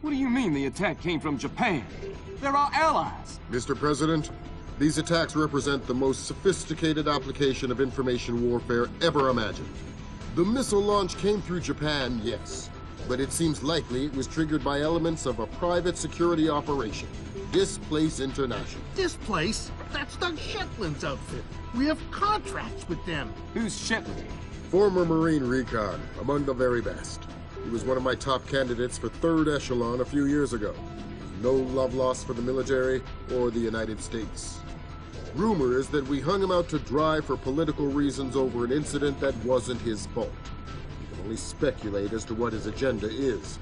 What do you mean the attack came from Japan? They're our allies! Mr. President, these attacks represent the most sophisticated application of information warfare ever imagined. The missile launch came through Japan, yes, but it seems likely it was triggered by elements of a private security operation. Displace International. Displace? That's Doug Shetland's outfit. We have contracts with them. Who's Shetland? Former Marine recon, among the very best. He was one of my top candidates for 3rd Echelon a few years ago. No love lost for the military or the United States. Rumor is that we hung him out to dry for political reasons over an incident that wasn't his fault. We can only speculate as to what his agenda is.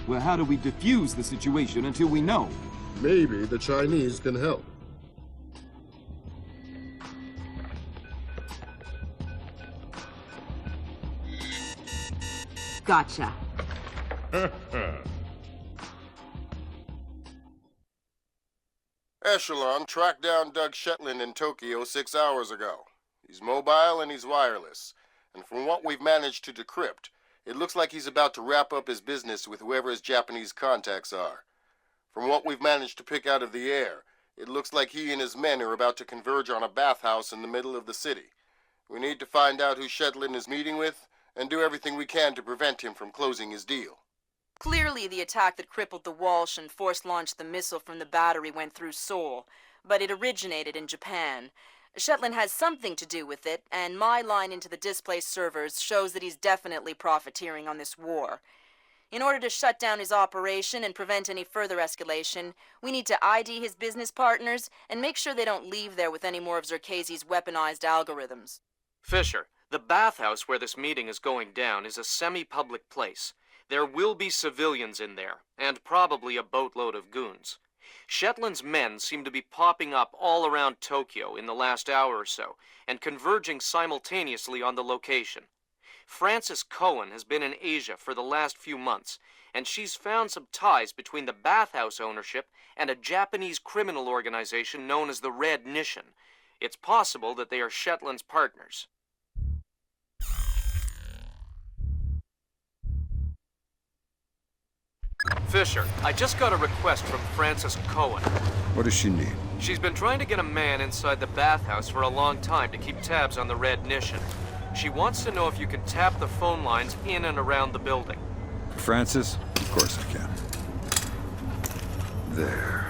Well, how do we defuse the situation until we know? Maybe the Chinese can help. Gotcha. Echelon tracked down Doug Shetland in Tokyo 6 hours ago. He's mobile and he's wireless. And from what we've managed to decrypt, it looks like he's about to wrap up his business with whoever his Japanese contacts are. From what we've managed to pick out of the air, it looks like he and his men are about to converge on a bathhouse in the middle of the city. We need to find out who Shetland is meeting with and do everything we can to prevent him from closing his deal. Clearly, the attack that crippled the Walsh and force-launched the missile from the battery went through Seoul, but it originated in Japan. Shetland has something to do with it, and my line into the displaced servers shows that he's definitely profiteering on this war. In order to shut down his operation and prevent any further escalation, we need to ID his business partners and make sure they don't leave there with any more of Zerkezi's weaponized algorithms. Fisher, the bathhouse where this meeting is going down is a semi-public place. There will be civilians in there, and probably a boatload of goons. Shetland's men seem to be popping up all around Tokyo in the last hour or so, and converging simultaneously on the location. Frances Cohen has been in Asia for the last few months, and she's found some ties between the bathhouse ownership and a Japanese criminal organization known as the Red Nishan. It's possible that they are Shetland's partners. Fisher, I just got a request from Frances Cohen. What does she need? She's been trying to get a man inside the bathhouse for a long time to keep tabs on the Red Nishan. She wants to know if you can tap the phone lines in and around the building. Francis? Of course I can. There.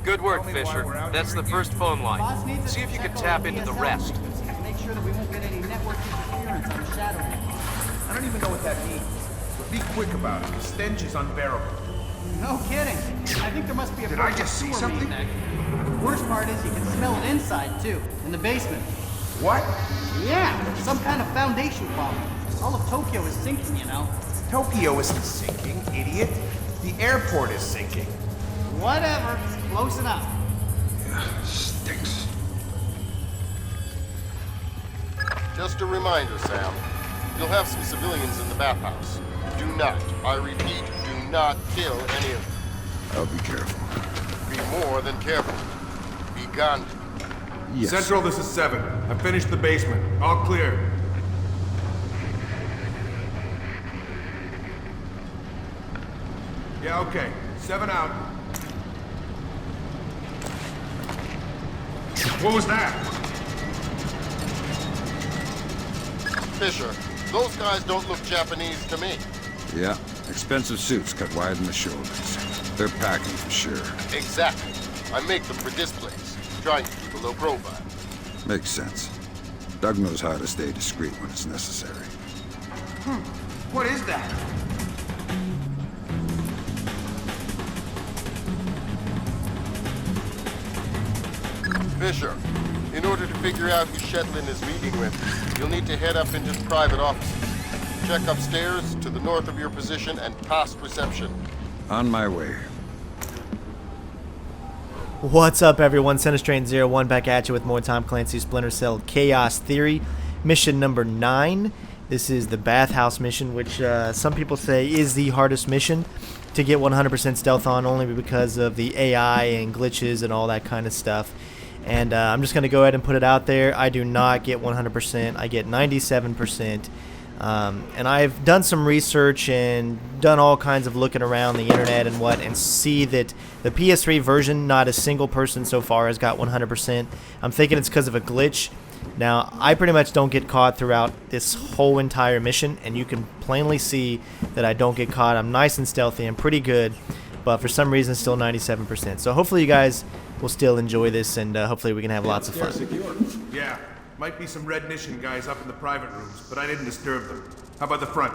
Good work, Fisher. That's the first phone line. See if you can tap into the rest. Make sure that we won't get any network interference on the shadow. I don't even know what that means. But be quick about it. The stench is unbearable. No kidding. I think there must be a... Did I just see something? The worst part is you can smell it inside, too. In the basement. What? Yeah, some kind of foundation problem. All of Tokyo is sinking, you know. Tokyo isn't sinking, idiot. The airport is sinking. Whatever. Close enough. Yeah, stinks. Just a reminder, Sam. You'll have some civilians in the bathhouse. Do not, I repeat, do not kill any of them. I'll be careful. Be more than careful. Be gone. Yes. Central, this is 7. I finished the basement. All clear. Yeah, okay. 7 out. What was that? Fisher, those guys don't look Japanese to me. Yeah, expensive suits cut wide in the shoulders. They're packing for sure. Exactly. I make them for displays, trying to keep a low profile. Makes sense. Doug knows how to stay discreet when it's necessary. What is that? Fisher, in order to figure out who Shetland is meeting with, you'll need to head up into the private offices. Check upstairs, to the north of your position, and past reception. On my way. What's up, everyone? CenterStrain01 back at you with more Tom Clancy's Splinter Cell Chaos Theory. Mission number 9. This is the bathhouse mission, which some people say is the hardest mission to get 100% stealth on, only because of the AI and glitches and all that kind of stuff. And I'm just going to go ahead and put it out there. I do not get 100%. I get 97%. And I've done some research and done all kinds of looking around the internet and see that the PS3 version, not a single person so far has got 100%. I'm thinking it's because of a glitch. Now, I pretty much don't get caught throughout this whole entire mission, and you can plainly see that I don't get caught. I'm nice and stealthy. I'm pretty good, but for some reason, still 97%. So hopefully you guys will still enjoy this, and hopefully we can have lots of fun. Yeah, might be some Red Mission guys up in the private rooms, but I didn't disturb them. How about the front?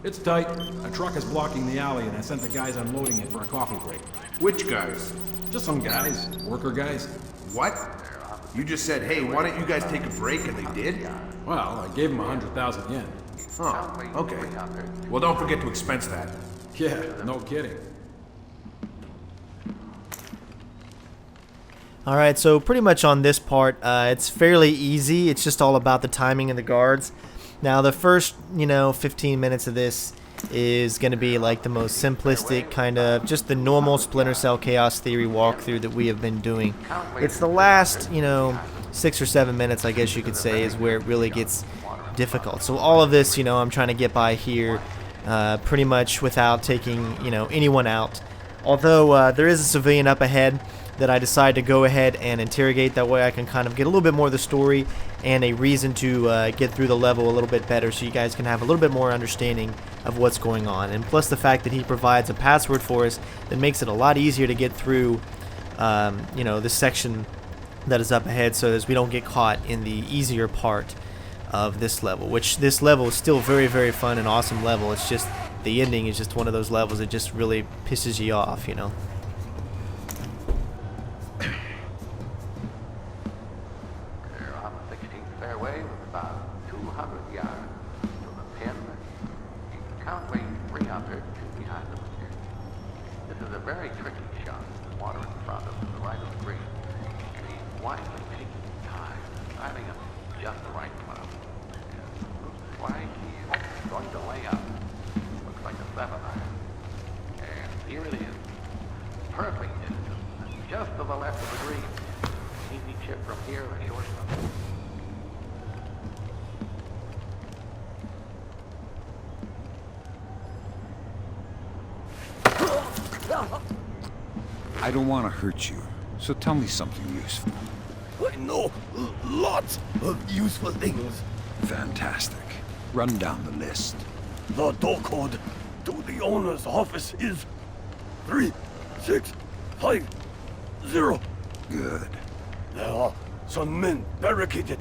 It's tight. A truck is blocking the alley, and I sent the guys unloading it for a coffee break. Which guys? Just some guys. Worker guys. What? You just said, hey, why don't you guys take a break, and they did? Well, I gave them 100,000 yen. Oh, okay. Well, don't forget to expense that. Yeah, no kidding. Alright, so pretty much on this part, it's fairly easy. It's just all about the timing of the guards. Now, the first, 15 minutes of this is going to be like the most simplistic, kind of just the normal Splinter Cell Chaos Theory walkthrough that we have been doing. It's the last, 6 or 7 minutes, I guess you could say, is where it really gets difficult. So all of this, I'm trying to get by here pretty much without taking, anyone out. Although there is a civilian up ahead that I decide to go ahead and interrogate. That way I can kind of get a little bit more of the story and a reason to get through the level a little bit better, so you guys can have a little bit more understanding of what's going on. And plus the fact that he provides a password for us that makes it a lot easier to get through this section that is up ahead, so as we don't get caught in the easier part of this level, which this level is still very, very fun and awesome level. It's just the ending is just one of those levels that just really pisses you off, Very tricky shot. Water in front of the right of the green. He's wisely taking time, timing him just the right amount. Right here, going to lay up. Looks like a 7-iron. And here it is. Perfect distance, just to the left of the green. Easy chip from here to shortstop. I don't want to hurt you, so tell me something useful. I know lots of useful things. Fantastic. Run down the list. The door code to the owner's office is 3650. Good. There are some men barricaded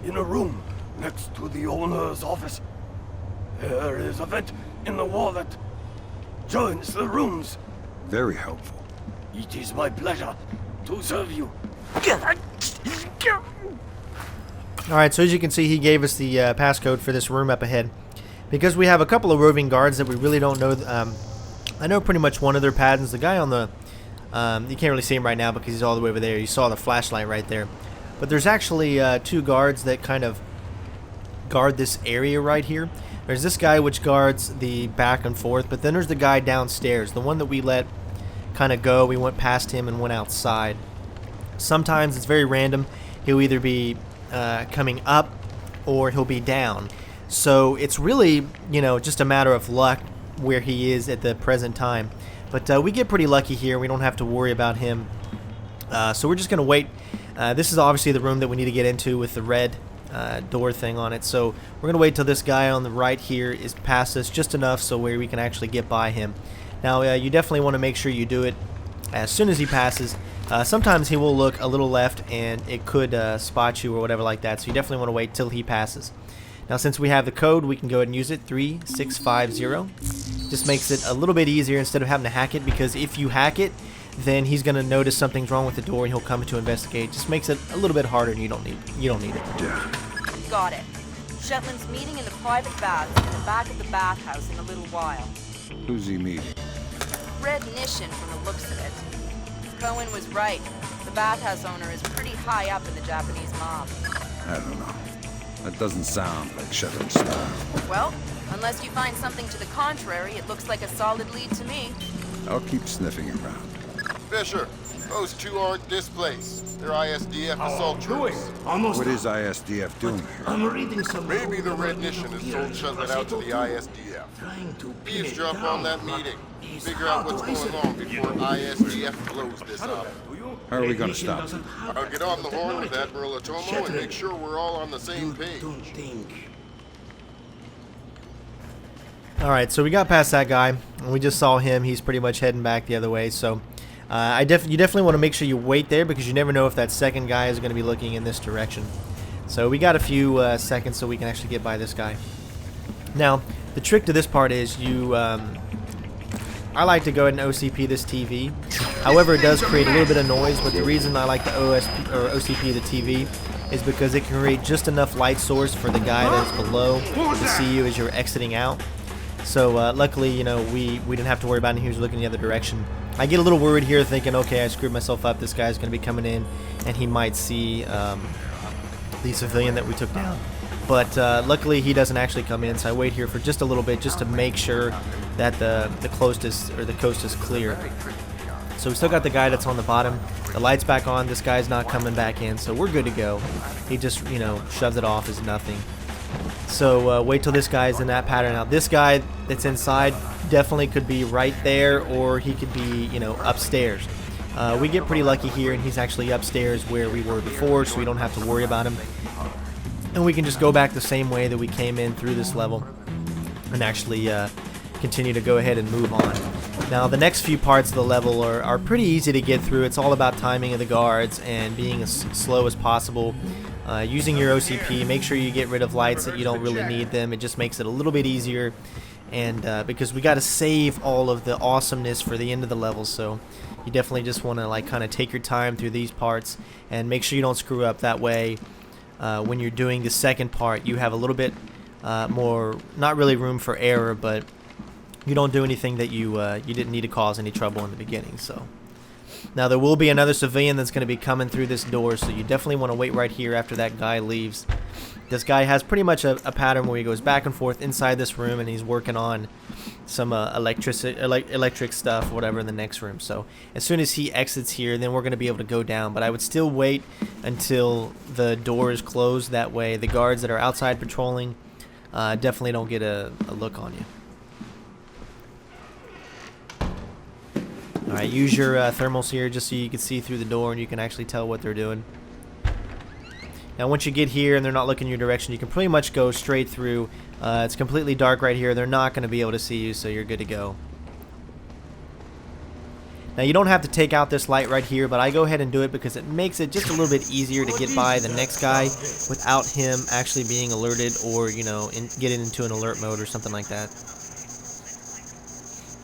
in a room next to the owner's office. There is a vent in the wall that joins the rooms. Very helpful. It is my pleasure to serve you. Alright, so as you can see, he gave us the passcode for this room up ahead. Because we have a couple of roving guards that we really don't know. I know pretty much one of their patterns. The guy on the... you can't really see him right now because he's all the way over there. You saw the flashlight right there. But there's actually 2 guards that kind of guard this area right here. There's this guy which guards the back and forth, but then there's the guy downstairs, the one that we let kind of go. We went past him and went outside. Sometimes it's very random. He'll either be coming up or he'll be down. So it's really, just a matter of luck where he is at the present time. But we get pretty lucky here. We don't have to worry about him. So we're just going to wait. This is obviously the room that we need to get into with the red door thing on it. So we're going to wait till this guy on the right here is past us just enough so where we can actually get by him. Now, you definitely want to make sure you do it as soon as he passes. Sometimes he will look a little left and it could spot you or whatever like that. So you definitely want to wait till he passes. Now, since we have the code, we can go ahead and use it, 3650. Just makes it a little bit easier instead of having to hack it, because if you hack it, then he's going to notice something's wrong with the door and he'll come to investigate. Just makes it a little bit harder, and you don't need it. Yeah. Got it. Shetland's meeting in the private baths in the back of the bathhouse in a little while. Who's he meeting? Red Mission from the looks of it. Cohen was right. The bathhouse owner is pretty high up in the Japanese mob. I don't know. That doesn't sound like Shetland's style. Well, unless you find something to the contrary, it looks like a solid lead to me. I'll keep sniffing around. Fisher, Those two aren't displaced. They're ISDF assault troops. Almost. What is ISDF doing here? I'm reading some. Maybe the Red Nation has sold Shetland out to the ISDF. Trying to pin it Eavesdrop down, on that but meeting. he's Figure out what's going on before ISDF blows this up. How are we gonna stop doesn't them? have I'll that get on the horn with technology. Admiral Atomo and Shetland, make sure we're all on the same you page. don't think. Alright, so we got past that guy, and we just saw him. He's pretty much heading back the other way, so you definitely want to make sure you wait there, because you never know if that second guy is going to be looking in this direction. So we got a few seconds so we can actually get by this guy. Now, the trick to this part is I like to go ahead and OCP this TV. However, it does create a little bit of noise, but the reason I like to OCP the TV is because it can create just enough light source for the guy that's below to see you as you're exiting out. So luckily, you know, we didn't have to worry about him. He was looking the other direction. I get a little worried here thinking, okay, I screwed myself up. This guy's going to be coming in, and he might see the civilian that we took down. But luckily, he doesn't actually come in, so I wait here for just a little bit just to make sure that the coast is clear. So we still got the guy that's on the bottom. The light's back on. This guy's not coming back in, so we're good to go. He just, you know, shoves it off as nothing. So wait till this guy's in that pattern. Now this guy that's inside definitely could be right there, or he could be, you know, upstairs. We get pretty lucky here, and he's actually upstairs where we were before, so we don't have to worry about him. And we can just go back the same way that we came in through this level and actually continue to go ahead and move on. Now the next few parts of the level are pretty easy to get through. It's all about timing of the guards and being as slow as possible. Using your OCP, make sure you get rid of lights that you don't really need them. It just makes it a little bit easier, and because we got to save all of the awesomeness for the end of the level, so you definitely just want to like kind of take your time through these parts and make sure you don't screw up. That way when you're doing the second part, you have a little bit more, not really room for error, but you don't do anything that you didn't need to cause any trouble in the beginning. So now there will be another civilian that's going to be coming through this door, so you definitely want to wait right here after that guy leaves. This guy has pretty much a pattern where he goes back and forth inside this room, and he's working on some electric stuff, whatever, in the next room. So as soon as he exits here, then we're going to be able to go down. But I would still wait until the door is closed. That way the guards that are outside patrolling definitely don't get a look on you. Alright, use your thermals here just so you can see through the door and you can actually tell what they're doing. Now once you get here and they're not looking your direction, you can pretty much go straight through. It's completely dark right here. They're not going to be able to see you, so you're good to go. Now you don't have to take out this light right here, but I go ahead and do it because it makes it just a little bit easier to get by the next guy without him actually being alerted, or, you know, getting into an alert mode or something like that.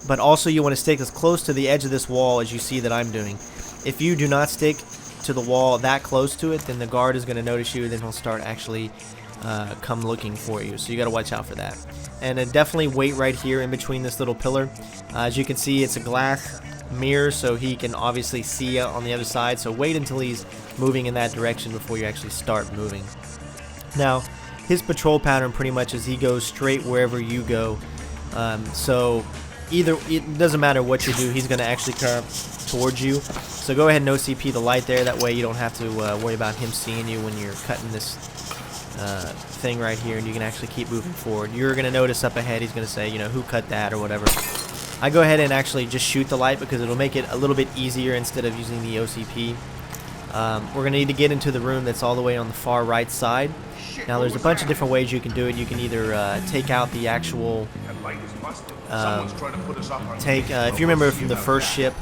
But also you want to stick as close to the edge of this wall as you see that I'm doing. If you do not stick to the wall that close to it, then the guard is going to notice you, and then he'll start actually come looking for you. So you got to watch out for that. And then definitely wait right here in between this little pillar. As you can see, it's a glass mirror, so he can obviously see you on the other side. So wait until he's moving in that direction before you actually start moving. Now his patrol pattern pretty much is he goes straight wherever you go. So either, it doesn't matter what you do, he's going to actually come towards you. So go ahead and OCP the light there. That way you don't have to worry about him seeing you when you're cutting this thing right here, and you can actually keep moving forward. You're going to notice up ahead he's going to say, you know, who cut that or whatever. I go ahead and actually just shoot the light because it'll make it a little bit easier instead of using the OCP. We're going to need to get into the room that's all the way on the far right side. Now there's a bunch of different ways you can do it. You can either take out the actual if you remember from the first ship,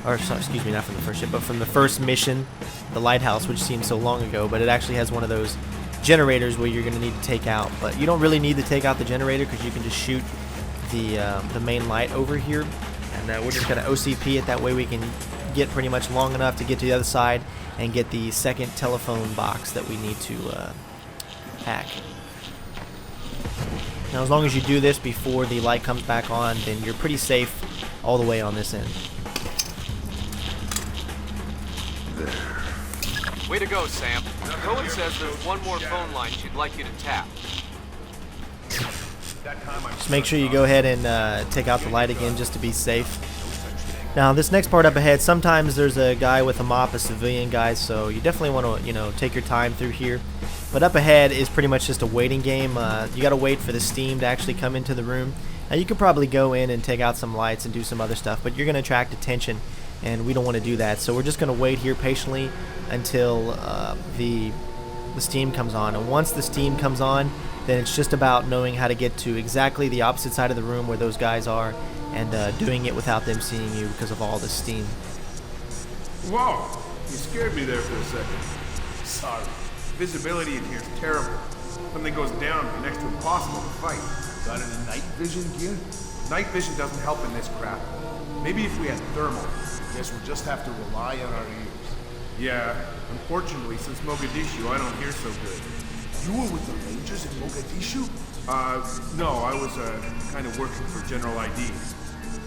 or excuse me, not from the first ship, but from the first mission, the lighthouse, which seems so long ago, but it actually has one of those generators where you're going to need to take out. But you don't really need to take out the generator because you can just shoot the main light over here, and we're just going to OCP it. That way we can get pretty much long enough to get to the other side and get the second telephone box that we need to hack. Now as long as you do this before the light comes back on, then you're pretty safe all the way on this end. Way to go, Sam. Cohen says there's one more phone line she'd like you to tap. Just make sure you go ahead and take out the light again just to be safe. Now this next part up ahead, sometimes there's a guy with a mop, a civilian guy, so you definitely want to, you know, take your time through here. But up ahead is pretty much just a waiting game. You got to wait for the steam to actually come into the room. Now you could probably go in and take out some lights and do some other stuff, but you're going to attract attention, and we don't want to do that. So we're just going to wait here patiently until the steam comes on. And once the steam comes on, then it's just about knowing how to get to exactly the opposite side of the room where those guys are, and doing it without them seeing you because of all the steam. Whoa! You scared me there for a second. Sorry. Visibility in here is terrible. Something goes down, it's next to impossible to fight. Got any night vision gear? Night vision doesn't help in this crap. Maybe if we had thermal. Guess we'll just have to rely on our ears. Yeah, unfortunately, since Mogadishu, I don't hear so good. You were with the Rangers in Mogadishu? No, I was kind of working for General ID,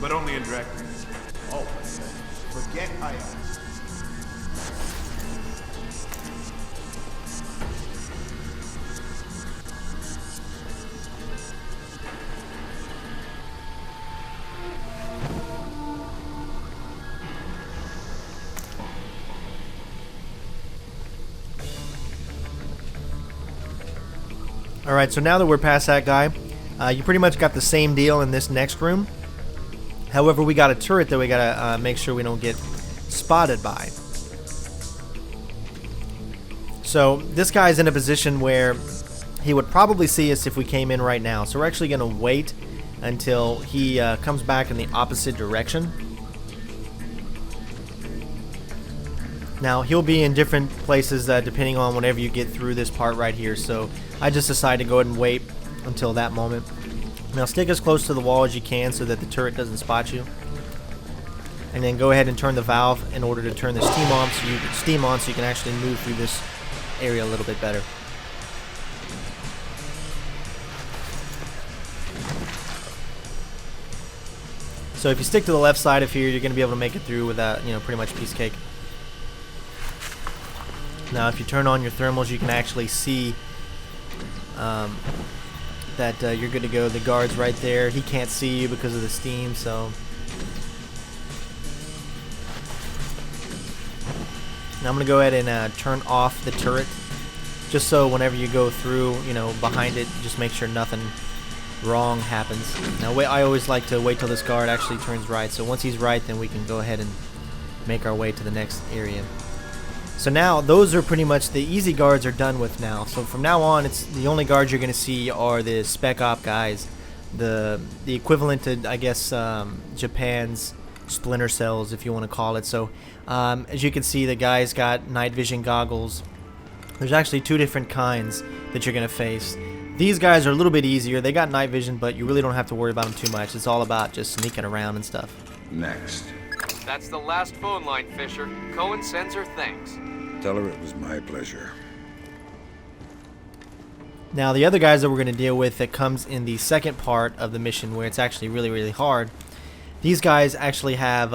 but only indirectly. Oh, forget I asked. Alright, so now that we're past that guy, you pretty much got the same deal in this next room. However, we got a turret that we gotta make sure we don't get spotted by. So this guy's in a position where he would probably see us if we came in right now. So we're actually gonna wait until he comes back in the opposite direction. Now he'll be in different places depending on whenever you get through this part right here. So I just decided to go ahead and wait until that moment. Now stick as close to the wall as you can so that the turret doesn't spot you. And then go ahead and turn the valve in order to turn the steam on so you can actually move through this area a little bit better. So if you stick to the left side of here, you're going to be able to make it through without, you know, pretty much piece of cake. Now if you turn on your thermals, you can actually see that you're good to go. The guard's right there. He can't see you because of the steam, so now I'm gonna go ahead and turn off the turret, just so whenever you go through, you know, behind it, just make sure nothing wrong happens. Now I always like to wait till this guard actually turns right, so once he's right, then we can go ahead and make our way to the next area. So now those are pretty much the easy guards are done with now. So from now on, it's the only guards you're going to see are the spec op guys, the equivalent to, I guess, Japan's Splinter cells, if you want to call it. So as you can see, the guys got night vision goggles. There's actually two different kinds that you're going to face. These guys are a little bit easier. They got night vision, but you really don't have to worry about them too much. It's all about just sneaking around and stuff. Next. That's the last phone line, Fisher. Cohen sends her thanks. Tell her it was my pleasure. Now the other guys that we're going to deal with that comes in the second part of the mission where it's actually really, really hard. These guys actually have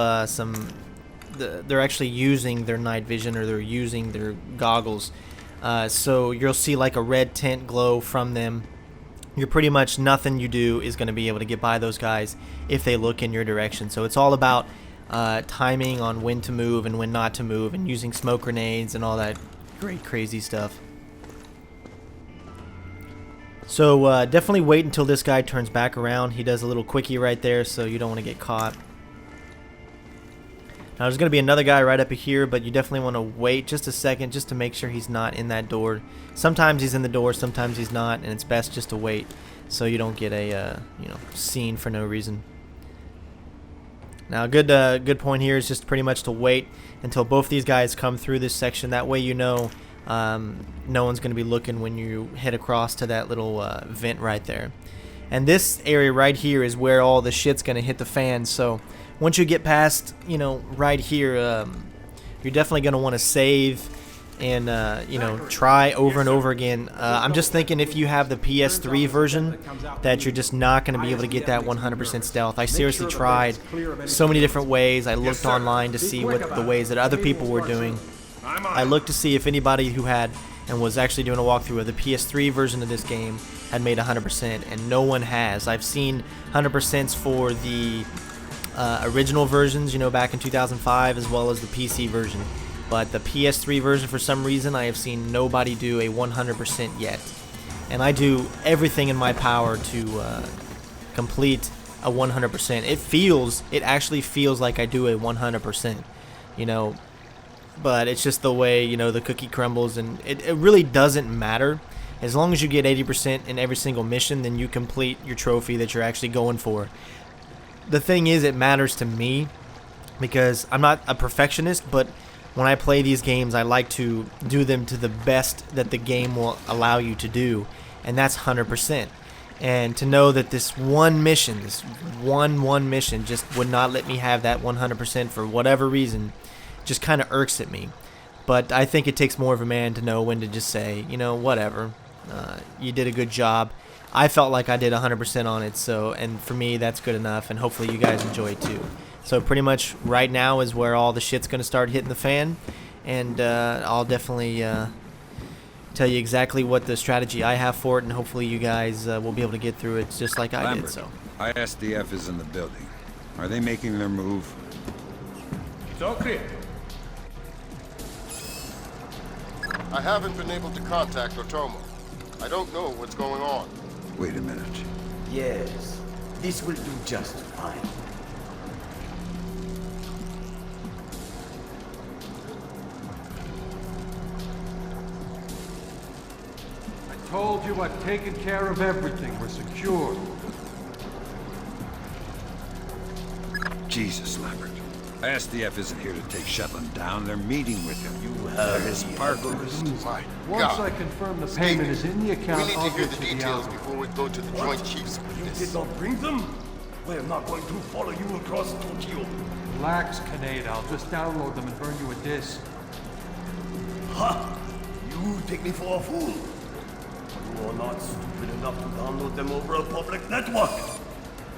they're actually using their night vision, or they're using their goggles. So you'll see like a red tint glow from them. You're pretty much, nothing you do is going to be able to get by those guys if they look in your direction. So it's all about timing on when to move and when not to move, and using smoke grenades and all that great crazy stuff. So definitely wait until this guy turns back around. He does a little quickie right there, so you don't want to get caught. Now there's going to be another guy right up here, but you definitely want to wait just a second just to make sure he's not in that door. Sometimes he's in the door, sometimes he's not, and it's best just to wait so you don't get a scene for no reason. Now a good point here is just pretty much to wait until both these guys come through this section. That way you know no one's going to be looking when you head across to that little vent right there. And this area right here is where all the shit's going to hit the fan. So once you get past, right here, you're definitely going to want to save and, try over and over again. I'm just thinking if you have the PS3 version that you're just not going to be able to get that 100% stealth. I seriously tried so many different ways. I looked online to see what the ways that other people were doing. I looked to see if anybody who had and was actually doing a walkthrough of the PS3 version of this game had made 100%, and no one has. I've seen 100% for the original versions, you know, back in 2005, as well as the PC version. But the PS3 version, for some reason, I have seen nobody do a 100% yet. And I do everything in my power to complete a 100%. It actually feels like I do a 100%, you know. But it's just the way, you know, the cookie crumbles, and it really doesn't matter. As long as you get 80% in every single mission, then you complete your trophy that you're actually going for. The thing is, it matters to me because I'm not a perfectionist, but when I play these games, I like to do them to the best that the game will allow you to do, and that's 100%. And to know that this one mission, this one mission, just would not let me have that 100% for whatever reason, just kind of irks at me. But I think it takes more of a man to know when to just say, you know, whatever, you did a good job. I felt like I did 100% on it, so, and for me that's good enough, and hopefully you guys enjoy it too. So pretty much right now is where all the shit's gonna start hitting the fan, and I'll definitely tell you exactly what the strategy I have for it, and hopefully you guys will be able to get through it just like I did. So ISDF is in the building. Are they making their move? It's all clear. I haven't been able to contact Otomo. I don't know what's going on. Wait a minute. Yes, this will do just fine. I told you I've taken care of everything. We're secure. Jesus, Lambert. ISDF isn't here to take Shetland down. They're meeting with him. You They're have his partners. My Once God. I confirm the Steve, payment is in the We account, need I'll to hear get the you details outfit. before we go to the Joint Chiefs with You this. did not bring them? We're not going to follow you across Tokyo. Relax, Kaneda. I'll just download them and burn you a disc. Ha! You take me for a fool. You are not stupid enough to download them over a public network.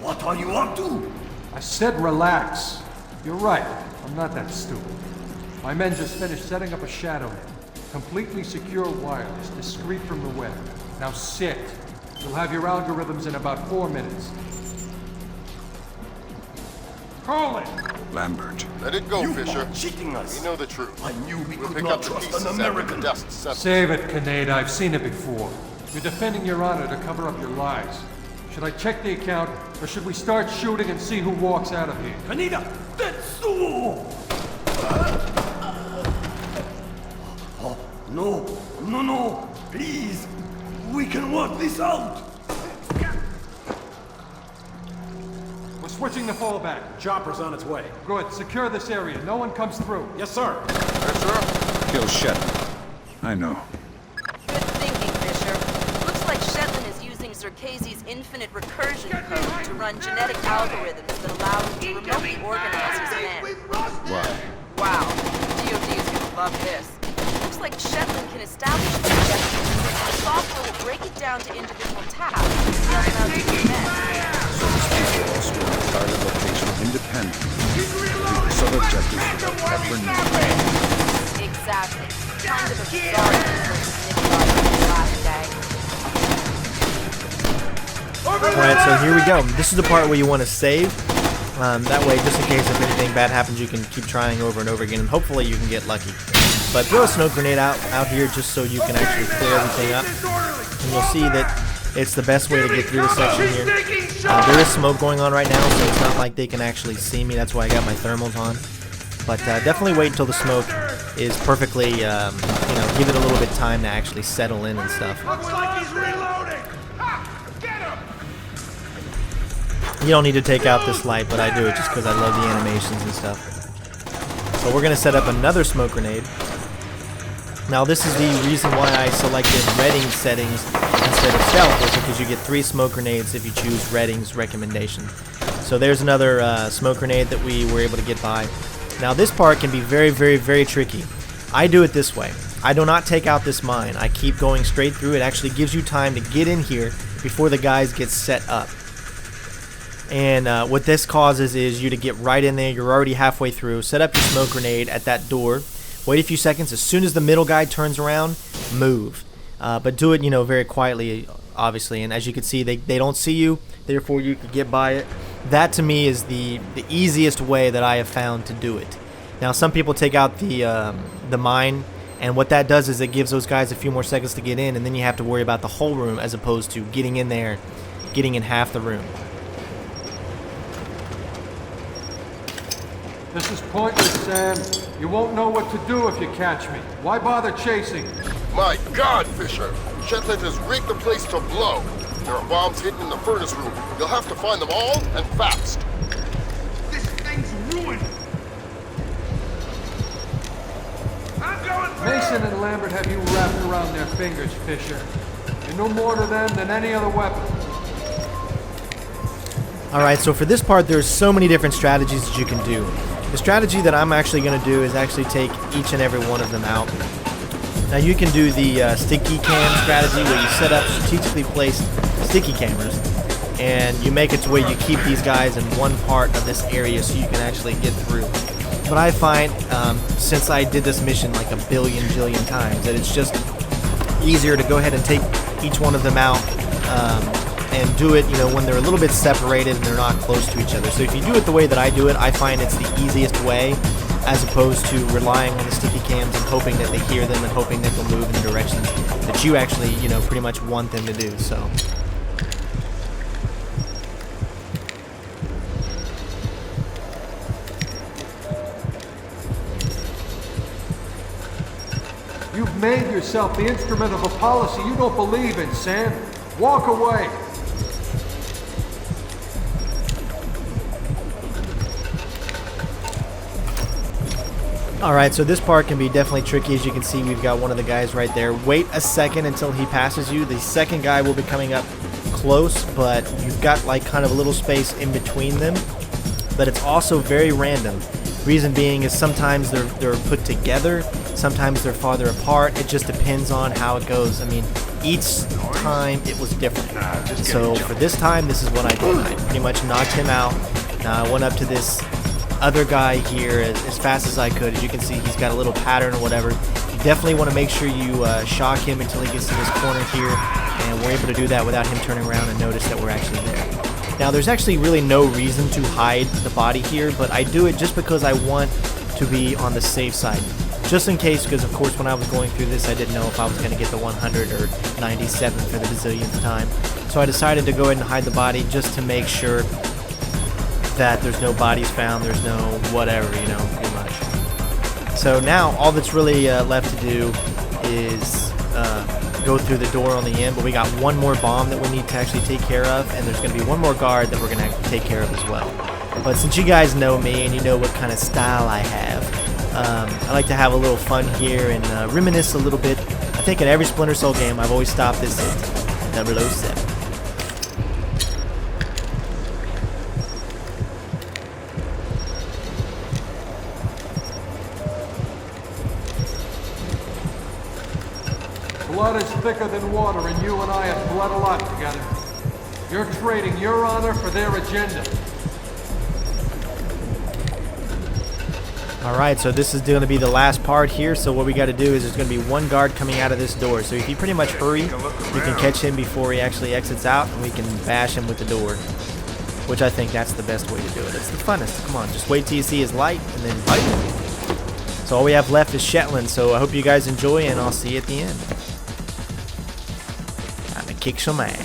What are you up to? I said relax. You're right. I'm not that stupid. My men just finished setting up a shadow net. Completely secure wireless, discreet from the web. Now sit. You'll have your algorithms in about 4 minutes. Call it! Lambert. Let it go, You Fisher. are cheating us. We know the truth. I knew we We'll could pick not up the trust pieces an after the American. dust settles. Save it, Kaneda. I've seen it before. You're defending your honor to cover up your lies. Should I check the account, or should we start shooting and see who walks out of here? Kaneda, Tetsuo! Oh, no, please. We can work this out. We're switching the fallback. Chopper's on its way. Good. Secure this area. No one comes through. Yes, sir. Yes, sir. Kill Shetland. I know. Good thinking, Fisher. Looks like Shetland is using Zerkasi's infinite recursion code to run genetic algorithms that allow him to remotely organize his men. Why? Wow, DOD is gonna love this. Looks like Shetland can establish the objective, and the software will break it down to individual tasks and scale them out to his men. So these people all store a target location independently. The sub-objectives without ever knowing. Exactly. Kind of a bizarre the last day. Alright, so here we go. This is the part where you want to save. That way, just in case if anything bad happens, you can keep trying over and over again, and hopefully you can get lucky. But throw a smoke grenade out here just so you can actually clear everything up. And you'll see that it's the best way to get through this section here. There is smoke going on right now, so it's not like they can actually see me. That's why I got my thermals on. But definitely wait until the smoke is perfectly, you know, give it a little bit of time to actually settle in and stuff. Looks like he's reloading. Ha! Get him! You don't need to take out this light, but I do it just because I love the animations and stuff. So we're going to set up another smoke grenade. Now this is the reason why I selected Redding settings instead of stealth, is because you get 3 smoke grenades if you choose Redding's recommendation. So there's another smoke grenade that we were able to get by. Now this part can be very, very, very tricky. I do it this way. I do not take out this mine. I keep going straight through. It actually gives you time to get in here before the guys get set up. And what this causes is you to get right in there. You're already halfway through. Set up your smoke grenade at that door. Wait a few seconds. As soon as the middle guy turns around, move. But do it, you know, very quietly, obviously. And as you can see, they don't see you. Therefore, you can get by it. That to me is the easiest way that I have found to do it. Now some people take out the mine, and what that does is it gives those guys a few more seconds to get in, and then you have to worry about the whole room as opposed to getting in there, getting in half the room. This is pointless, Sam. You won't know what to do if you catch me. Why bother chasing? My God, Fisher! Shetland has rigged the place to blow. There are bombs hidden in the furnace room. You'll have to find them all, and fast. This thing's ruined. I'm going through. Mason and Lambert have you wrapped around their fingers, Fisher. You're no more to them than any other weapon. Alright, so for this part, there's so many different strategies that you can do. The strategy that I'm actually going to do is actually take each and every one of them out. Now you can do the sticky cam strategy where you set up strategically placed sticky cameras and you make it to where you keep these guys in one part of this area so you can actually get through. But I find, since I did this mission like a jillion times, that it's just easier to go ahead and take each one of them out and do it, when they're a little bit separated and they're not close to each other. So if you do it the way that I do it, I find it's the easiest way, as opposed to relying on the sticky cams and hoping that they hear them and hoping that they'll move in the directions that you actually, pretty much want them to do. So. You've made yourself the instrument of a policy you don't believe in, Sam. Walk away. Alright, so this part can be definitely tricky. As you can see, we've got one of the guys right there. Wait a second until he passes you. The second guy will be coming up close, but you've got like kind of a little space in between them. But it's also very random. Reason being is sometimes they're put together, sometimes they're farther apart. It just depends on how it goes. I mean, each time it was different. So for this time, this is what I did. I pretty much knocked him out. Now I went up to this other guy here as fast as I could. As you can see, he's got a little pattern or whatever. You definitely want to make sure you shock him until he gets to this corner here, and we're able to do that without him turning around and notice that we're actually there. Now there's actually really no reason to hide the body here, but I do it just because I want to be on the safe side. Just in case, because of course when I was going through this I didn't know if I was going to get the 100 or 97 for the bazillionth time. So I decided to go ahead and hide the body just to make sure that there's no bodies found, there's no whatever, pretty much. So now all that's really left to do is go through the door on the end, but we got one more bomb that we need to actually take care of, and there's going to be one more guard that we're going to take care of as well. But since you guys know me and you know what kind of style I have, I like to have a little fun here and reminisce a little bit. I think in every Splinter Cell game I've always stopped this at 007. Blood is thicker than water, and you and I have bled a lot together. You're trading your honor for their agenda. Alright, so this is going to be the last part here, so what we got to do is there's going to be one guard coming out of this door. So if you pretty much hurry, we can catch him before he actually exits out, and we can bash him with the door. Which I think that's the best way to do it. It's the funnest. Come on, just wait till you see his light, and then fight him. So all we have left is Shetland, so I hope you guys enjoy, and I'll see you at the end. Time to kick some ass.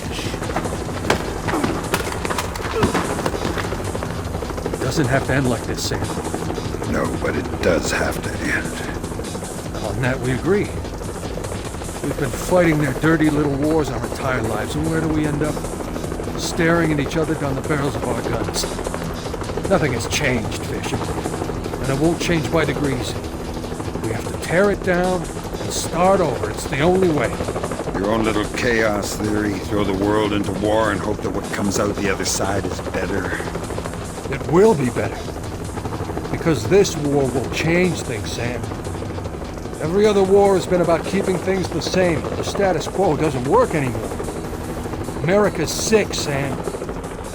It doesn't have to end like this, Sam. No, but it does have to end. On that we agree. We've been fighting their dirty little wars our entire lives, and where do we end up? Staring at each other down the barrels of our guns. Nothing has changed, Fisher. And it won't change by degrees. We have to tear it down and start over. It's the only way. Your own little chaos theory, throw the world into war and hope that what comes out the other side is better. It will be better. Because this war will change things, Sam. Every other war has been about keeping things the same, but the status quo doesn't work anymore. America's sick, Sam.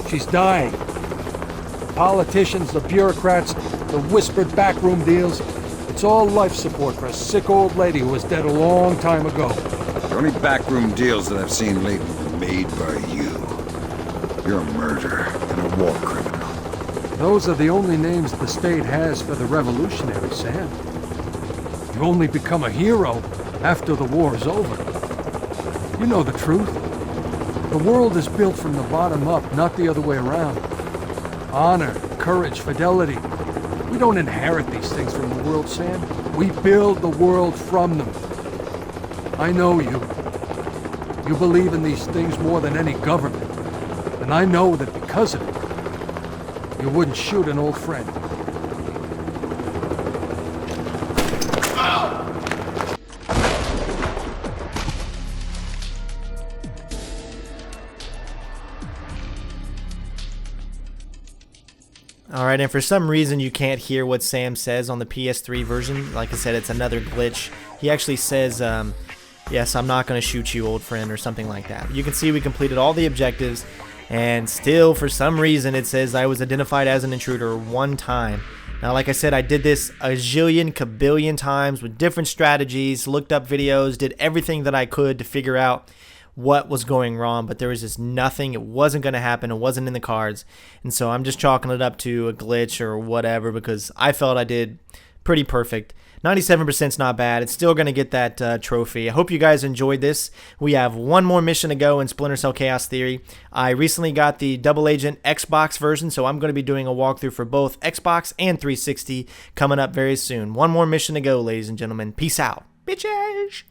She's dying. The politicians, the bureaucrats, the whispered backroom deals, it's all life support for a sick old lady who was dead a long time ago. The only backroom deals that I've seen lately were made by you. You're a murderer and a war criminal. Those are the only names the state has for the revolutionaries, Sam. You only become a hero after the war is over. You know the truth. The world is built from the bottom up, not the other way around. Honor, courage, fidelity. We don't inherit these things from the world, Sam. We build the world from them. I know you. You believe in these things more than any government. And I know that because of it, you wouldn't shoot an old friend. Alright, and for some reason you can't hear what Sam says on the PS3 version. Like I said, it's another glitch. He actually says, yes, I'm not going to shoot you, old friend, or something like that. You can see we completed all the objectives, and still, for some reason, it says I was identified as an intruder one time. Now, like I said, I did this a zillion, kabillion times with different strategies, looked up videos, did everything that I could to figure out what was going wrong, but there was just nothing. It wasn't going to happen. It wasn't in the cards. And so I'm just chalking it up to a glitch or whatever because I felt I did pretty perfect. 97% is not bad. It's still going to get that trophy. I hope you guys enjoyed this. We have one more mission to go in Splinter Cell Chaos Theory. I recently got the Double Agent Xbox version, so I'm going to be doing a walkthrough for both Xbox and 360 coming up very soon. One more mission to go, ladies and gentlemen. Peace out. Bitches!